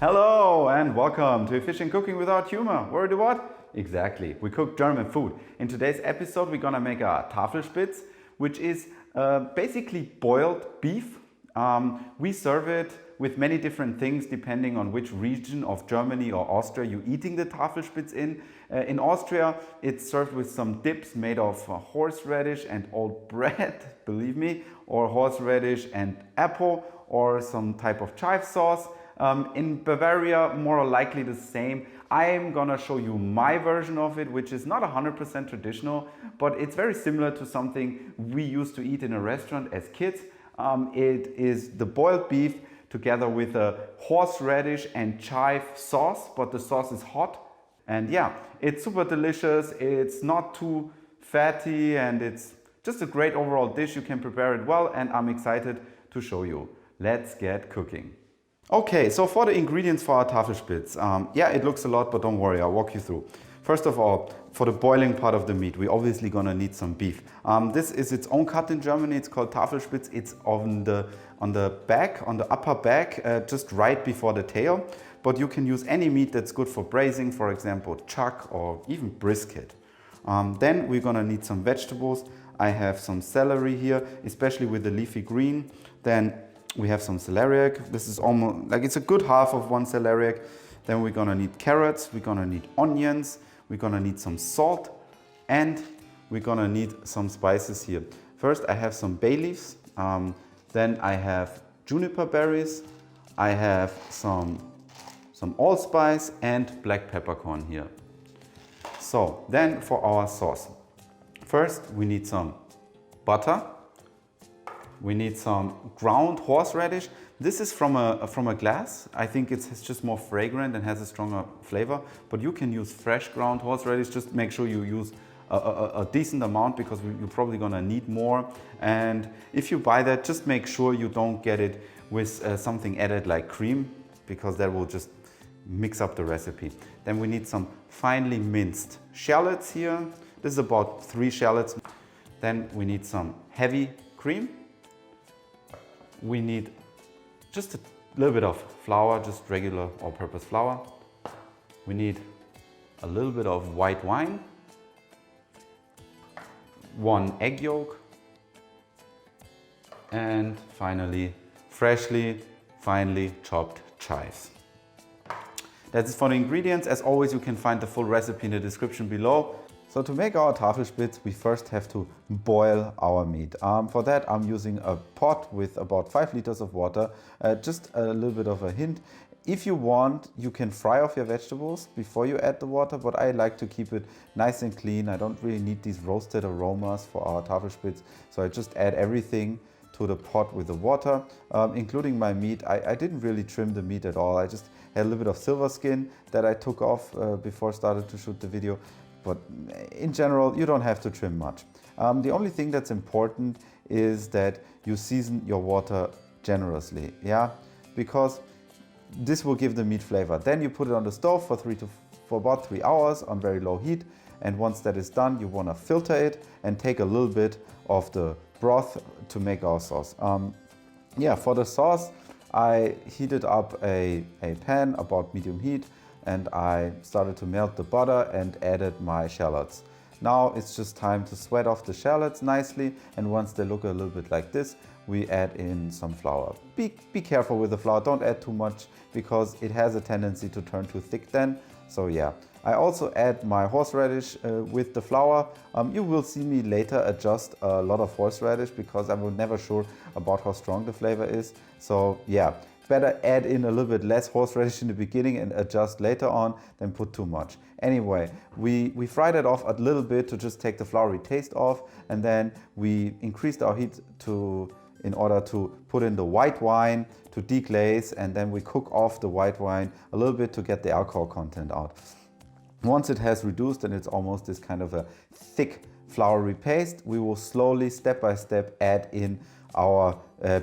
Hello and welcome to Efficient Cooking Without Humor. Where do what? Exactly, we cook German food. In today's episode we're gonna make a Tafelspitz, which is basically boiled beef. We serve it with many different things depending on which region of Germany or Austria you're eating the Tafelspitz in. In Austria it's served with some dips made of horseradish and old bread, believe me, or horseradish and apple, or some type of chive sauce. In Bavaria, more likely the same. I'm gonna show you my version of it, which is not 100% traditional, but it's very similar to something we used to eat in a restaurant as kids. It is the boiled beef together with a horseradish and chive sauce, but the sauce is hot. And yeah, it's super delicious. It's not too fatty and it's just a great overall dish. You can prepare it well and I'm excited to show you. Let's get cooking. Okay, so for the ingredients for our Tafelspitz, yeah, it looks a lot, but don't worry, I'll walk you through. First of all, for the boiling part of the meat, we're obviously gonna need some beef. This is its own cut in Germany. It's called Tafelspitz. It's on the back, on the upper back, just right before the tail. But you can use any meat that's good for braising, for example, chuck or even brisket. Then we're gonna need some vegetables. I have some celery here, especially with the leafy green. Then we have some celeriac. This is almost like it's a good half of one celeriac. Then we're gonna need carrots, we're gonna need onions, we're gonna need some salt, and we're gonna need some spices here. First, I have some bay leaves. Then I have juniper berries. I have some allspice and black peppercorn here. So then for our sauce. First, we need some butter. We need some ground horseradish. This is from a glass. I think it's just more fragrant and has a stronger flavor, but you can use fresh ground horseradish. Just make sure you use a decent amount because you're probably gonna need more. And if you buy that, just make sure you don't get it with something added like cream, because that will just mix up the recipe. Then we need some finely minced shallots here. This is about 3 shallots. Then we need some heavy cream. We need just a little bit of flour, just regular all-purpose flour. We need a little bit of white wine, 1 egg yolk, and finally, freshly, finely chopped chives. That's it for the ingredients. As always, you can find the full recipe in the description below. So to make our Tafelspitz, we first have to boil our meat. For that, I'm using a pot with about 5 liters of water. Just a little bit of a hint. If you want, you can fry off your vegetables before you add the water, but I like to keep it nice and clean. I don't really need these roasted aromas for our Tafelspitz. So I just add everything to the pot with the water, including my meat. I didn't really trim the meat at all. I just had a little bit of silver skin that I took off before I started to shoot the video. But in general, you don't have to trim much. The only thing that's important is that you season your water generously, yeah? Because this will give the meat flavor. Then you put it on the stove for about 3 hours on very low heat. And once that is done, you wanna filter it and take a little bit of the broth to make our sauce. Yeah, for the sauce, I heated up a pan about medium heat, and I started to melt the butter and added my shallots. Now it's just time to sweat off the shallots nicely, and once they look a little bit like this, we add in some flour. Be careful with the flour, don't add too much because it has a tendency to turn too thick then. So yeah, I also add my horseradish with the flour. You will see me later adjust a lot of horseradish because I was never sure about how strong the flavor is. So yeah, better add in a little bit less horseradish in the beginning and adjust later on than put too much. Anyway, we fried it off a little bit to just take the floury taste off, and then we increased our heat in order to put in the white wine to deglaze, and then we cook off the white wine a little bit to get the alcohol content out. Once it has reduced and it's almost this kind of a thick floury paste, we will slowly, step by step, add in our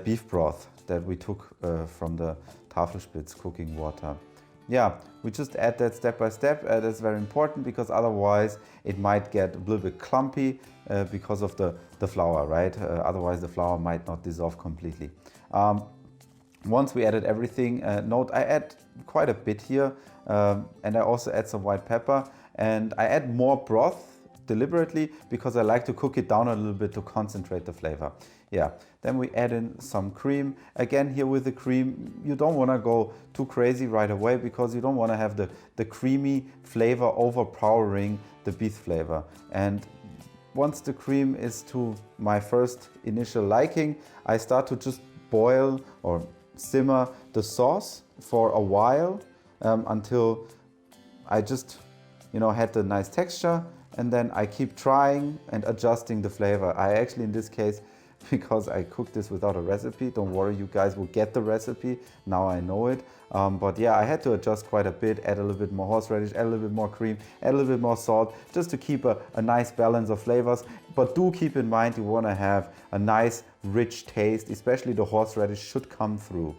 beef broth that we took from the Tafelspitz cooking water. Yeah, we just add that step by step. That's very important because otherwise it might get a little bit clumpy because of the flour, right? Otherwise the flour might not dissolve completely. Once we added everything, note I add quite a bit here, and I also add some white pepper, and I add more broth deliberately because I like to cook it down a little bit to concentrate the flavor. Yeah, then we add in some cream. Again, here with the cream, you don't want to go too crazy right away because you don't want to have the creamy flavor overpowering the beef flavor. And once the cream is to my first initial liking, I start to just boil or simmer the sauce for a while until I just, had the nice texture, and then I keep trying and adjusting the flavor. I actually, in this case, because I cooked this without a recipe, don't worry, you guys will get the recipe, now I know it. But yeah, I had to adjust quite a bit, add a little bit more horseradish, add a little bit more cream, add a little bit more salt, just to keep a nice balance of flavors. But do keep in mind you want to have a nice rich taste, especially the horseradish should come through.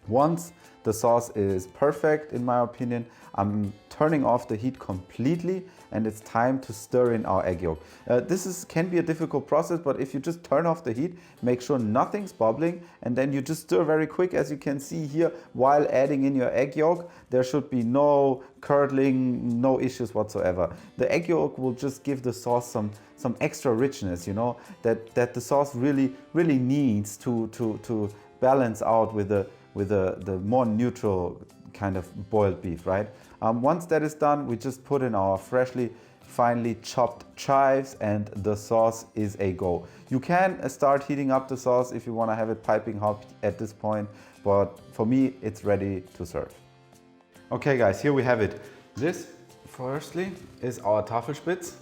Once the sauce is perfect, in my opinion, I'm turning off the heat completely, and it's time to stir in our egg yolk. This can be a difficult process, but if you just turn off the heat, make sure nothing's bubbling, and then you just stir very quick, as you can see here, while adding in your egg yolk. There should be no curdling, no issues whatsoever. The egg yolk will just give the sauce some extra richness, that the sauce really needs to balance out with the more neutral kind of boiled beef, right? Once that is done, we just put in our freshly, finely chopped chives, and the sauce is a go. You can start heating up the sauce if you want to have it piping hot at this point, but for me, it's ready to serve. Okay guys, here we have it. This, firstly, is our Tafelspitz.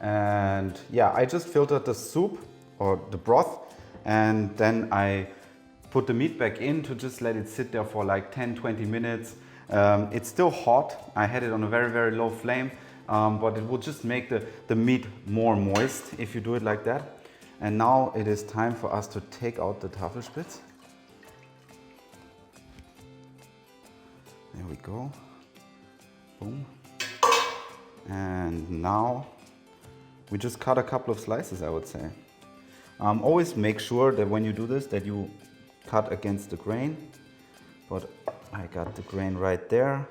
And yeah, I just filtered the soup or the broth, and then I put the meat back in to just let it sit there for like 10-20 minutes. It's still hot. I had it on a very low flame, but it will just make the meat more moist if you do it like that. And now it is time for us to take out the Tafelspitz. There we go. Boom. And now we just cut a couple of slices, I would say. Always make sure that when you do this, that you cut against the grain, but I got the grain right there,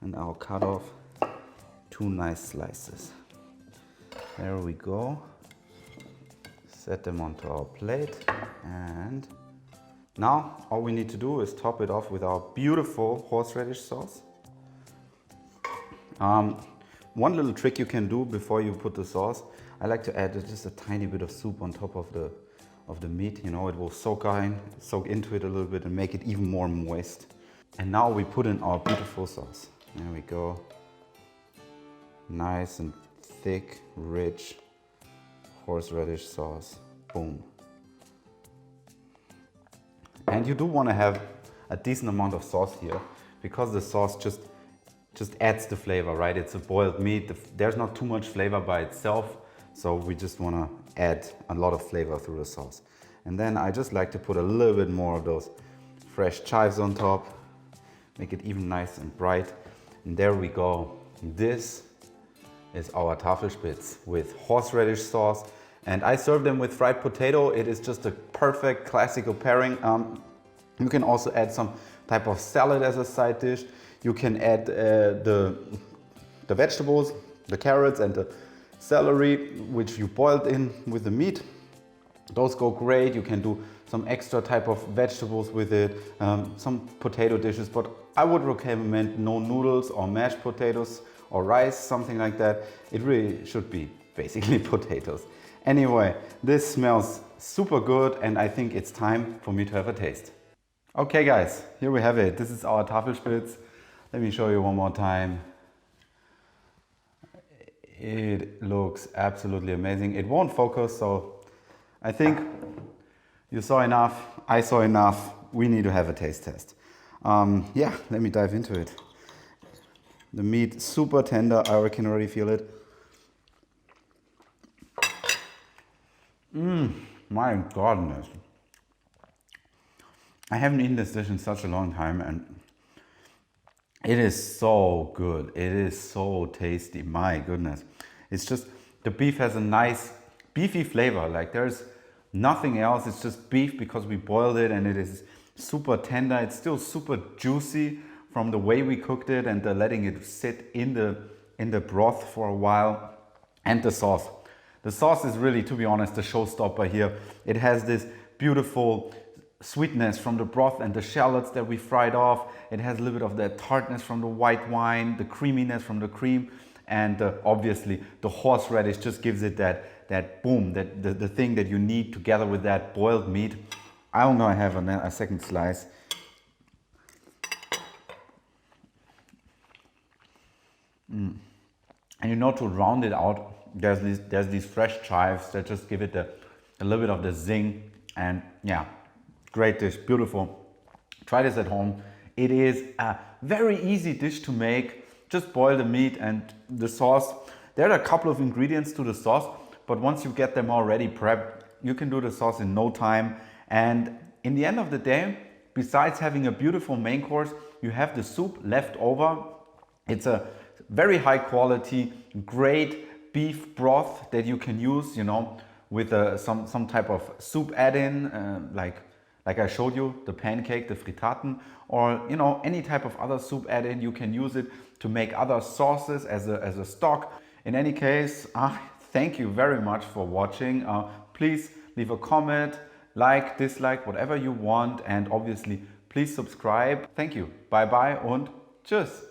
and I'll cut off 2 nice slices. There we go. Set them onto our plate, and now all we need to do is top it off with our beautiful horseradish sauce. One little trick you can do before you put the sauce, I like to add just a tiny bit of soup on top of the meat. It will soak into it a little bit and make it even more moist. And now we put in our beautiful sauce. There we go. Nice and thick, rich horseradish sauce. Boom. And you do want to have a decent amount of sauce here, because the sauce just adds the flavor, right? It's a boiled meat. There's not too much flavor by itself, so we just want to add a lot of flavor through the sauce. And then I just like to put a little bit more of those fresh chives on top, make it even nice and bright. And there we go. This is our Tafelspitz with horseradish sauce. And I serve them with fried potato. It is just a perfect classical pairing. You can also add some type of salad as a side dish. You can add the vegetables, the carrots and the celery, which you boiled in with the meat. Those go great. You can do some extra type of vegetables with it, some potato dishes, but I would recommend no noodles or mashed potatoes or rice, something like that. It really should be basically potatoes. Anyway, this smells super good, and I think it's time for me to have a taste. Okay guys, here we have it. This is our Tafelspitz. Let me show you one more time. It looks absolutely amazing. It won't focus, so I think you saw enough, I saw enough. We need to have a taste test. Yeah, let me dive into it. The meat, super tender. I can already feel it. My goodness. I haven't eaten this dish in such a long time, and it is so good. It is so tasty. My goodness. It's just, the beef has a nice beefy flavor. Like there's nothing else. It's just beef because we boiled it, and it is super tender. It's still super juicy from the way we cooked it and letting it sit in the broth for a while. And the sauce. The sauce is really, to be honest, the showstopper here. It has this beautiful sweetness from the broth and the shallots that we fried off. It has a little bit of that tartness from the white wine, the creaminess from the cream, and obviously the horseradish just gives it that boom, the thing that you need together with that boiled meat. I'm gonna have a second slice. And you know, to round it out, there's these fresh chives that just give it a little bit of the zing. And yeah, great dish, beautiful. Try this at home. It is a very easy dish to make. Just boil the meat and the sauce. There are a couple of ingredients to the sauce, but once you get them already prepped, you can do the sauce in no time. And in the end of the day, besides having a beautiful main course, you have the soup left over. It's a very high quality, great beef broth that you can use, you know, with some type of soup add-in, like I showed you, the pancake, the frittaten, or you know, any type of other soup add-in. You can use it to make other sauces as a stock. In any case, thank you very much for watching. Please leave a comment, like, dislike, whatever you want, and obviously please subscribe. Thank you. Bye bye und tschüss.